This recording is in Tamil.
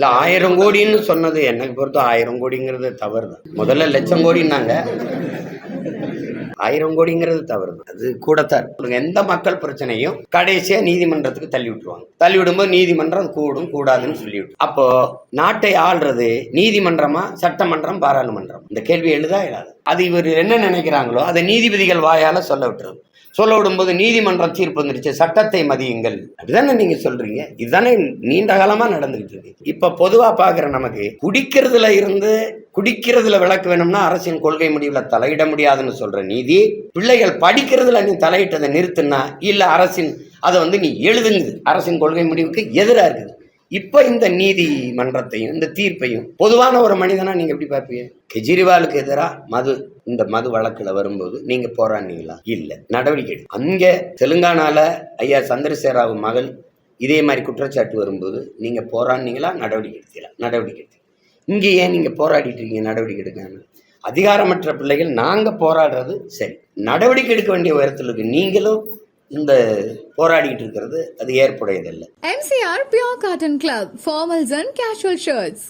இல்ல 1000 கோடின்னு சொன்னது எனக்கு பொறுத்த 1000 கோடிங்கிறது தவறு தான். முதல்ல லட்சம் கோடின்னாங்க. 1000 கோடிங்கிறது தவறு தான். அது கூடத்தான். எந்த மக்கள் பிரச்சனையும் கடைசியா நீதிமன்றத்துக்கு தள்ளி விட்டுருவாங்க. தள்ளி விடும்போது நீதிமன்றம் கூடும் கூடாதுன்னு சொல்லிவிட்டு, அப்போ நாட்டை ஆள்றது நீதிமன்றமா, சட்டமன்றம், பாராளுமன்றம்? இந்த கேள்வி எழுதா இல்லாது. அது இவர் என்ன நினைக்கிறாங்களோ அதை நீதிபதிகள் வாயால சொல்ல விட்டுரும். சொல்ல விடும்போது நீதிமன்றம் தீர்ப்பு வந்துருச்சு, சட்டத்தை மதியுங்கள் அப்படிதானே நீங்க சொல்றீங்க. இதுதானே நீண்ட காலமா நடந்துகிட்டு இருக்கு. இப்ப பொதுவா பாக்குற நமக்கு குடிக்கிறதுல விளக்கு வேணும்னா அரசின் கொள்கை முடிவுல தலையிட முடியாதுன்னு சொல்ற நீதி, பிள்ளைகள் படிக்கிறதுல நீ தலையிட்டதை நிறுத்துனா இல்ல அரசின் அதை நீ எழுதுங்குது, அரசின் கொள்கை முடிவுக்கு எதிரா இருக்குது. இப்ப இந்த நீதிமன்றத்தையும் இந்த தீர்ப்பையும் பொதுவான ஒரு மனிதனா நீங்க எப்படி பார்ப்பீங்க? கெஜ்ரிவாலுக்கு எதிராக இந்த மது வழக்குல வரும்போது நீங்க போராடினீங்களா? இல்ல. நடவடிக்கை அங்க தெலுங்கானால ஐயா சந்திரசேகர மகள் இதே மாதிரி குற்றச்சாட்டு வரும்போது நீங்க போராடினீங்களா? நடவடிக்கை எடுத்து இங்க ஏன் நீங்க போராடிட்டு இருக்கீங்க? நடவடிக்கை எடுக்காம. அதிகாரமற்ற பிள்ளைகள் நாங்க போராடுறது சரி, நடவடிக்கை எடுக்க வேண்டிய உயரத்தில் இருக்கு. நீங்களும் இந்த போராடிட்டு இருக்கிறது அது ஏற்புடையதல்ல. MCR Pure Cotton Club, formals and casual shirts.